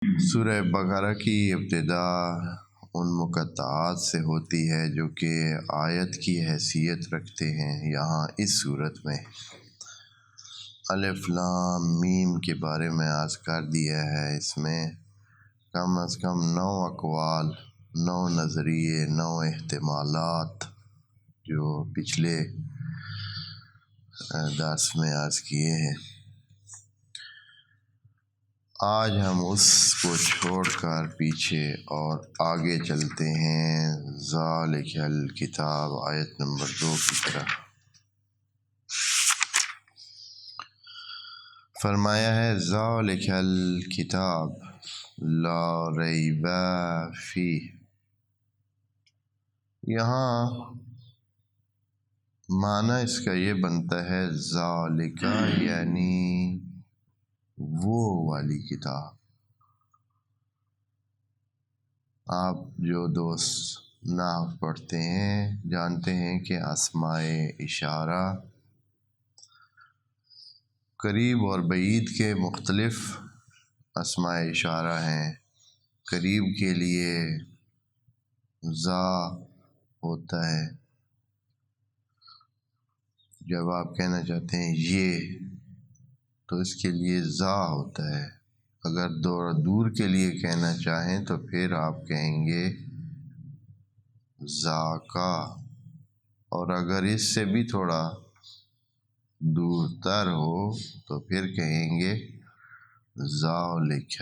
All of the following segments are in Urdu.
سورہ بقرہ کی ابتدا ان مقطعات سے ہوتی ہے جو کہ آیت کی حیثیت رکھتے ہیں۔ یہاں اس صورت میں الف لام میم کے بارے میں عرض کر دیا ہے۔ اس میں کم از کم 9 اقوال، 9 نظریے، 9 احتمالات جو پچھلے درس میں عرض کیے ہیں۔ آج ہم اس کو چھوڑ کر پیچھے اور آگے چلتے ہیں ذالک الکتاب آیت نمبر 2 کی طرف۔ فرمایا ہے ذالک الکتاب لا ریب فیہ۔ یہاں معنی اس کا یہ بنتا ہے ذالک یعنی وہ والی کتاب۔ آپ جو دوست نحو پڑھتے ہیں جانتے ہیں کہ اسماء اشارہ قریب اور بعید کے مختلف اسماء اشارہ ہیں۔ قریب کے لیے ذا ہوتا ہے، جب آپ کہنا چاہتے ہیں یہ تو اس کے لیے ذا ہوتا ہے۔ اگر دور کے لیے کہنا چاہیں تو پھر آپ کہیں گے ذاکا، اور اگر اس سے بھی تھوڑا دور تر ہو تو پھر کہیں گے ذالک۔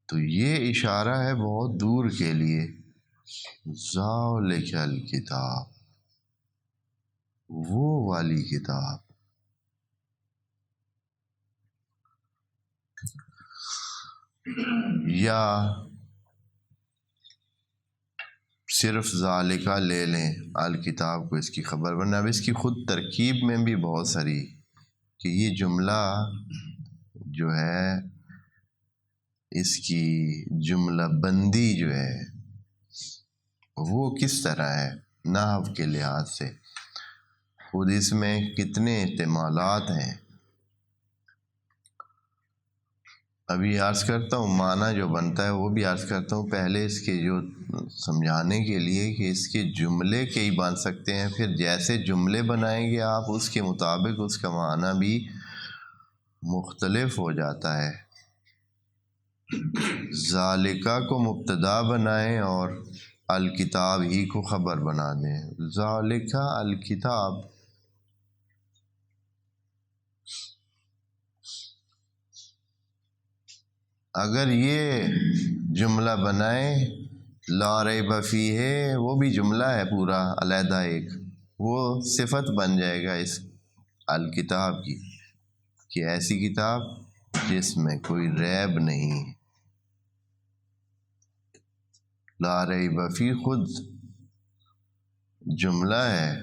تو یہ اشارہ ہے بہت دور کے لیے، ذالک الکتاب وہ والی کتاب۔ یا صرف ذالکہ لے لیں الکتاب کو اس کی خبر، ورنہ اب اس کی خود ترکیب میں بھی بہت ساری کہ یہ جملہ جو ہے اس کی جملہ بندی جو ہے وہ کس طرح ہے نحو کے لحاظ سے، خود اس میں کتنے احتمالات ہیں۔ ابھی عرض کرتا ہوں معنی جو بنتا ہے وہ بھی عرض کرتا ہوں، پہلے اس کے جو سمجھانے کے لیے کہ اس کے جملے کئی بن سکتے ہیں، پھر جیسے جملے بنائیں گے آپ اس کے مطابق اس کا معنی بھی مختلف ہو جاتا ہے۔ ذالکہ کو مبتدا بنائیں اور الکتاب ہی کو خبر بنا دیں۔ ذالکہ الکتاب، اگر یہ جملہ بنائیں لا ریب فیہ، وہ بھی جملہ ہے پورا علیحدہ ایک، وہ صفت بن جائے گا اس الکتاب کی کہ ایسی کتاب جس میں کوئی ریب نہیں۔ لا ریب فیہ خود جملہ ہے،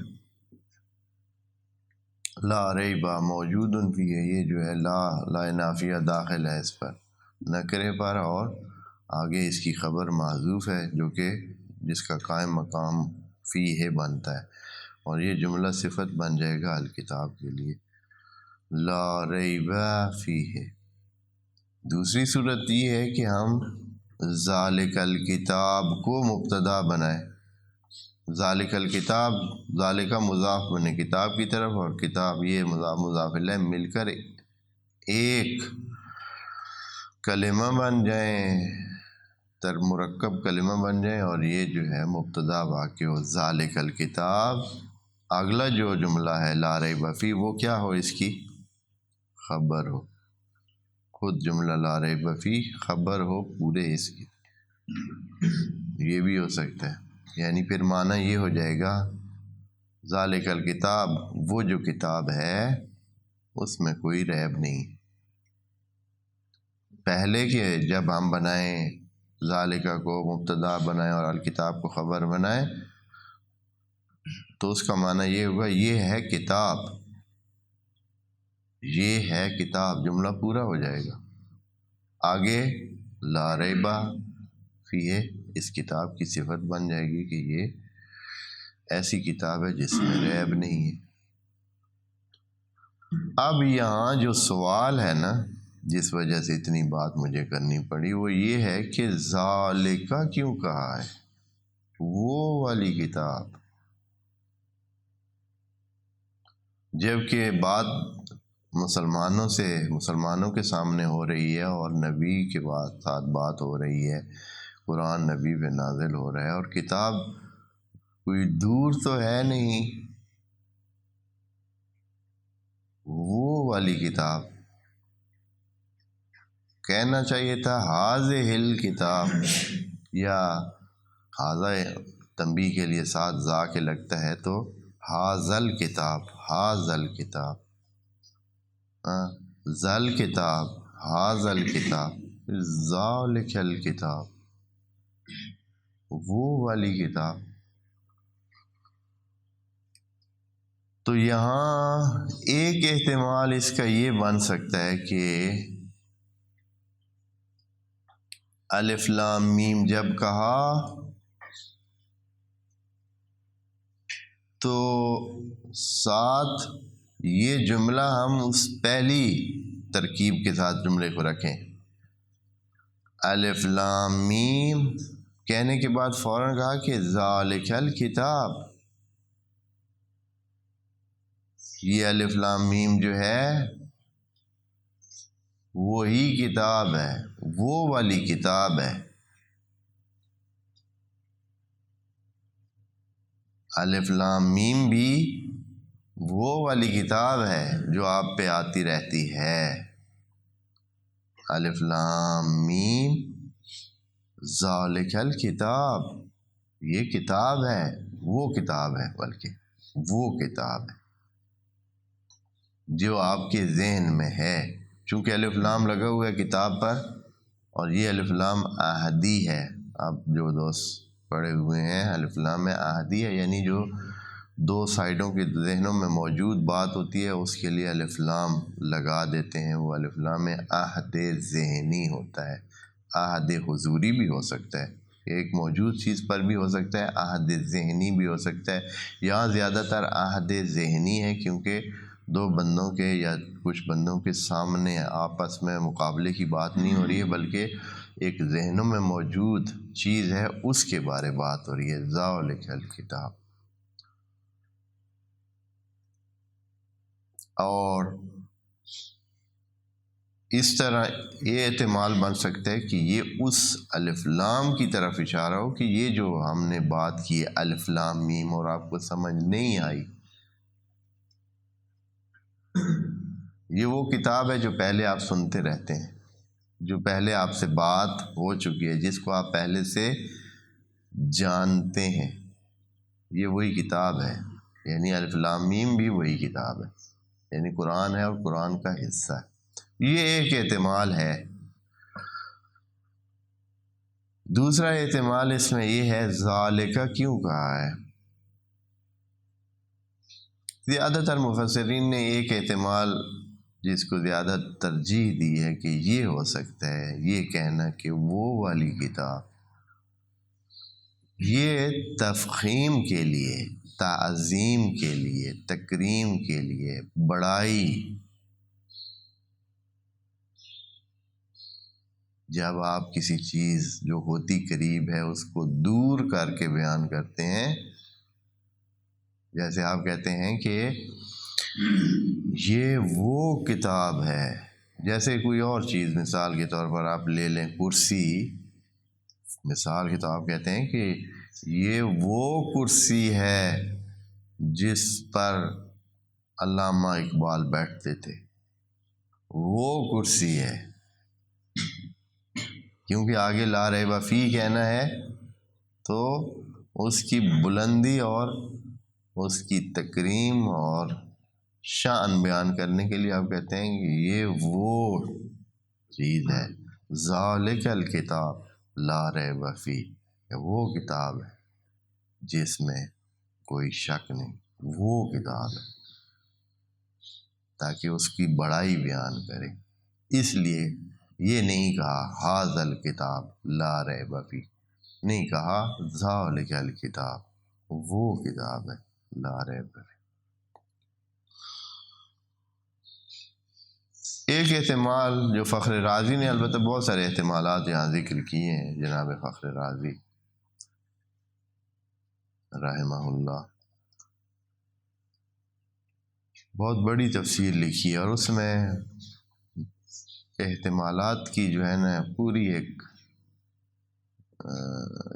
لا ریب موجود فیہ، یہ جو ہے لا نافیہ داخل ہے اس پر نکرے پر، اور آگے اس کی خبر محذوف ہے جو کہ جس کا قائم مقام فیہ بنتا ہے، اور یہ جملہ صفت بن جائے گا الکتاب کے لیے لا ریب فیہ۔ دوسری صورت یہ ہے کہ ہم ذالک الکتاب کو مبتدا بنائیں، ذالک الکتاب، ذالکہ مضاف بنے کتاب کی طرف، اور کتاب یہ مضاف مضاف الیہ مل کر ایک کلمہ بن جائیں، تر مرکب کلمہ بن جائیں، اور یہ جو ہے مبتدا واقع ہو ذالک الکتاب، اگلا جو جملہ ہے لا ریب فیہ وہ کیا ہو اس کی خبر ہو، خود جملہ لا ریب فیہ خبر ہو پورے اس کی۔ یہ بھی ہو سکتا ہے، یعنی پھر معنی یہ ہو جائے گا ذالک الکتاب وہ جو کتاب ہے اس میں کوئی ریب نہیں۔ پہلے کہ جب ہم بنائیں ذالکہ کو مبتدا بنائیں اور الکتاب کو خبر بنائیں تو اس کا معنی یہ ہوگا یہ ہے کتاب، یہ ہے کتاب، جملہ پورا ہو جائے گا۔ آگے لا ریب فیہ اس کتاب کی صفت بن جائے گی کہ یہ ایسی کتاب ہے جس میں ریب نہیں ہے۔ اب یہاں جو سوال ہے نا، جس وجہ سے اتنی بات مجھے کرنی پڑی، وہ یہ ہے کہ ذالکہ کیوں کہا ہے، وہ والی کتاب، جبکہ بات مسلمانوں کے سامنے ہو رہی ہے، اور نبی کے ساتھ بات ہو رہی ہے، قرآن نبی پہ نازل ہو رہا ہے، اور کتاب کوئی دور تو ہے نہیں، وہ والی کتاب۔ کہنا چاہیے تھا ہاذہ الکتاب، یا ہاذا تنبیہ کے لیے ساتھ ذا کے لگتا ہے تو ہاذل کتاب، ہاذل کتاب، ذل کتاب، ہاذل کتاب، ذالک الکتاب، وہ والی کتاب۔ تو یہاں ایک احتمال اس کا یہ بن سکتا ہے کہ الف لام میم جب کہا تو ساتھ یہ جملہ ہم اس پہلی ترکیب کے ساتھ جملے کو رکھیں، الف لام میم کہنے کے بعد فوراً کہا کہ ذالک الکتاب، یہ الف لام میم جو ہے وہی کتاب ہے، وہ والی کتاب ہے۔ الف لام میم بھی وہ والی کتاب ہے جو آپ پہ آتی رہتی ہے۔ الف لام میم ذالک الکتاب، یہ کتاب ہے، وہ کتاب ہے، بلکہ وہ کتاب ہے جو آپ کے ذہن میں ہے۔ چونکہ الف لام لگا ہوا ہے کتاب پر، اور یہ الف لام احدی ہے، آپ جو دوست پڑھے ہوئے ہیں الف لام میں احدی ہے، یعنی جو دو سائڈوں کے ذہنوں میں موجود بات ہوتی ہے اس کے لیے الف لام لگا دیتے ہیں، وہ الف لام عہد ذہنی ہوتا ہے، عہد حضوری بھی ہو سکتا ہے، ایک موجود چیز پر بھی ہو سکتا ہے، عہد ذہنی بھی ہو سکتا ہے۔ یہاں زیادہ تر عہد ذہنی ہے، کیونکہ دو بندوں کے یا کچھ بندوں کے سامنے آپس میں مقابلے کی بات نہیں ہو رہی ہے، بلکہ ایک ذہنوں میں موجود چیز ہے اس کے بارے بات ہو رہی ہے، ذالک الکتاب۔ اور اس طرح یہ احتمال بن سکتا ہے کہ یہ اس الف لام کی طرف اشارہ ہو کہ یہ جو ہم نے بات کی ہے الف لام میم اور آپ کو سمجھ نہیں آئی، یہ وہ کتاب ہے جو پہلے آپ سنتے رہتے ہیں، جو پہلے آپ سے بات ہو چکی ہے، جس کو آپ پہلے سے جانتے ہیں، یہ وہی کتاب ہے، یعنی الف لام میم بھی وہی کتاب ہے، یعنی قرآن ہے اور قرآن کا حصہ ہے۔ یہ ایک احتمال ہے۔ دوسرا احتمال اس میں یہ ہے ذالکہ کیوں کہا ہے۔ زیادہ تر مفسرین نے ایک احتمال جس کو زیادہ ترجیح دی ہے کہ یہ ہو سکتا ہے، یہ کہنا کہ وہ والی کتاب، یہ تفخیم کے لیے، تعظیم کے لیے، تکریم کے لیے، بڑائی، جب آپ کسی چیز جو ہوتی قریب ہے اس کو دور کر کے بیان کرتے ہیں، جیسے آپ کہتے ہیں کہ یہ وہ کتاب ہے، جیسے کوئی اور چیز مثال کے طور پر آپ لے لیں کرسی، مثال کے طور آپ کہتے ہیں کہ یہ وہ کرسی ہے جس پر علامہ اقبال بیٹھتے تھے، وہ کرسی ہے، کیونکہ آگے لا ریب فیہ کہنا ہے تو اس کی بلندی اور اس کی تکریم اور شان بیان کرنے کے لیے آپ کہتے ہیں کہ یہ وہ چیز ہے، ذالک الکتاب لا ریب فیہ، وہ کتاب ہے جس میں کوئی شک نہیں، وہ کتاب ہے، تاکہ اس کی بڑائی بیان کرے۔ اس لیے یہ نہیں کہا ھذا الکتاب لا ریب فیہ، نہیں کہا ذالک الکتاب، وہ کتاب ہے لا ریب فیہ۔ ایک احتمال جو فخر رازی نے، البتہ بہت سارے احتمالات یہاں ذکر کیے ہیں جناب فخر رازی رحمہ اللہ، بہت بڑی تفسیر لکھی ہے، اور اس میں احتمالات کی جو ہے نا پوری ایک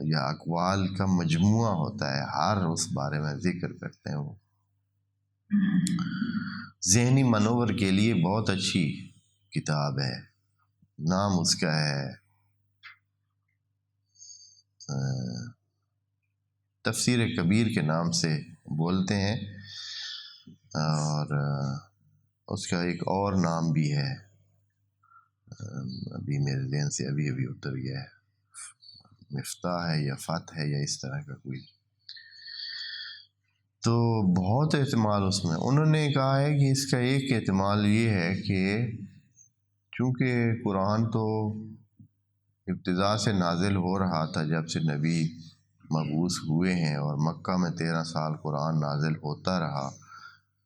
یا اقوال کا مجموعہ ہوتا ہے، ہر اس بارے میں ذکر کرتے ہیں۔ وہ ذہنی منور کے لیے بہت اچھی کتاب ہے، نام اس کا ہے تفسیر کبیر کے نام سے بولتے ہیں، اور اس کا ایک اور نام بھی ہے، ابھی میرے ذہن سے ابھی اتر گیا ہے، مفتاح ہے یا فتح ہے یا اس طرح کا کوئی۔ تو بہت احتمال اس میں انہوں نے کہا ہے کہ اس کا ایک احتمال یہ ہے کہ چونکہ قرآن تو ابتدا سے نازل ہو رہا تھا جب سے نبی مبعوث ہوئے ہیں، اور مکہ میں 13 سال قرآن نازل ہوتا رہا،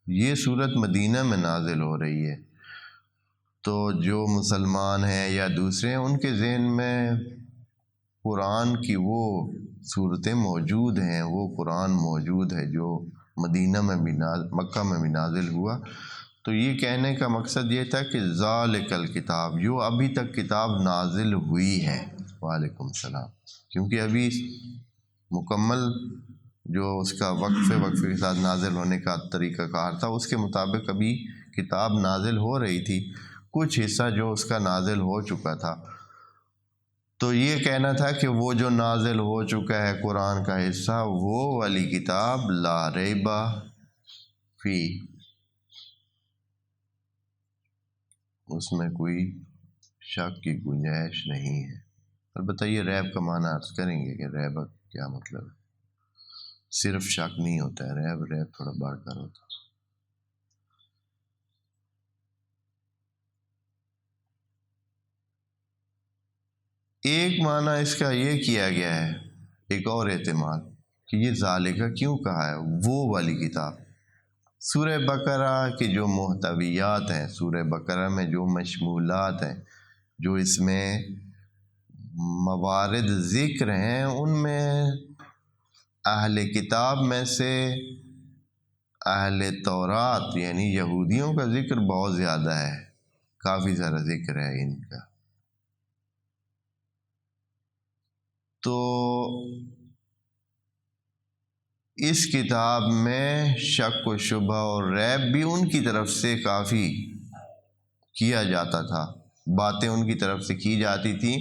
یہ صورت مدینہ میں نازل ہو رہی ہے، تو جو مسلمان ہیں یا دوسرے ہیں ان کے ذہن میں قرآن کی وہ صورتیں موجود ہیں، وہ قرآن موجود ہے جو مدینہ میں بھی مکہ میں بھی نازل ہوا۔ تو یہ کہنے کا مقصد یہ تھا کہ ذالک الکتاب، جو ابھی تک کتاب نازل ہوئی ہے، وعلیکم السلام، کیونکہ ابھی مکمل جو اس کا وقفے کے ساتھ نازل ہونے کا طریقہ کار تھا، اس کے مطابق ابھی کتاب نازل ہو رہی تھی، کچھ حصہ جو اس کا نازل ہو چکا تھا، تو یہ کہنا تھا کہ وہ جو نازل ہو چکا ہے قرآن کا حصہ، وہ والی کتاب لا ریب فی، اس میں کوئی شک کی گنجائش نہیں ہے۔ البتہ یہ ریب کا معنی عرض کریں گے کہ ریب کیا مطلب ہے، صرف شک نہیں ہوتا ہے، ریب تھوڑا بڑھ کر ہوتا ہے۔ ایک معنی اس کا یہ کیا گیا ہے، ایک اور احتمال کہ یہ ذالکہ کیوں کہا ہے، وہ والی کتاب، سورہ بقرہ کی جو محتویات ہیں، سورہ بقرہ میں جو مشمولات ہیں، جو اس میں موارد ذکر ہیں، ان میں اہل کتاب میں سے اہل تورات یعنی یہودیوں کا ذکر بہت زیادہ ہے، کافی سارا ذکر ہے ان کا۔ تو اس کتاب میں شک و شبہ اور ریب بھی ان کی طرف سے کافی کیا جاتا تھا، باتیں ان کی طرف سے کی جاتی تھیں،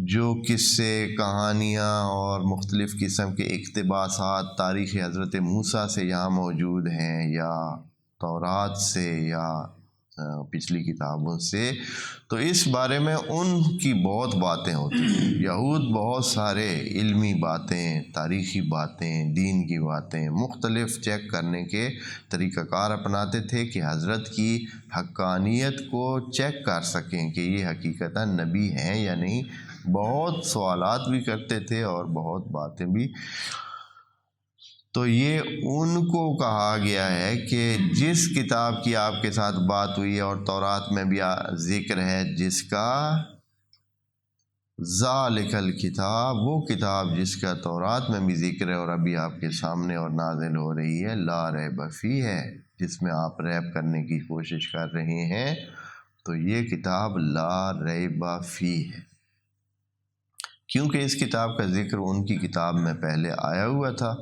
جو قصے، کہانیاں اور مختلف قسم کے اقتباسات تاریخ حضرت موسیٰ سے یہاں موجود ہیں، یا تورات سے، یا پچھلی کتابوں سے، تو اس بارے میں ان کی بہت باتیں ہوتی ہیں۔ یہود بہت سارے علمی باتیں، تاریخی باتیں، دین کی باتیں مختلف چیک کرنے کے طریقہ کار اپناتے تھے کہ حضرت کی حقانیت کو چیک کر سکیں کہ یہ حقیقتاً نبی ہیں یا نہیں، بہت سوالات بھی کرتے تھے اور بہت باتیں بھی۔ تو یہ ان کو کہا گیا ہے کہ جس کتاب کی آپ کے ساتھ بات ہوئی ہے، اور تورات میں بھی ذکر ہے جس کا، ذالک الکتاب، وہ کتاب جس کا تورات میں بھی ذکر ہے اور ابھی آپ کے سامنے اور نازل ہو رہی ہے، لا ریب فی ہے، جس میں آپ ریب کرنے کی کوشش کر رہے ہیں، تو یہ کتاب لا ریب فی ہے، کیونکہ اس کتاب کا ذکر ان کی کتاب میں پہلے آیا ہوا تھا،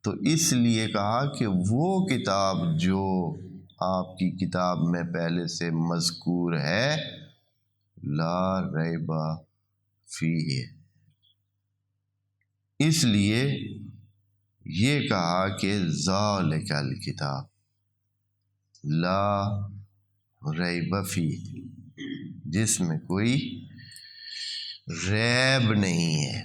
تو اس لیے کہا کہ وہ کتاب جو آپ کی کتاب میں پہلے سے مذکور ہے، لا ریب فیہ، اس لیے یہ کہا کہ ذالک الکتاب لا ریب فیہ، جس میں کوئی ریب نہیں ہے۔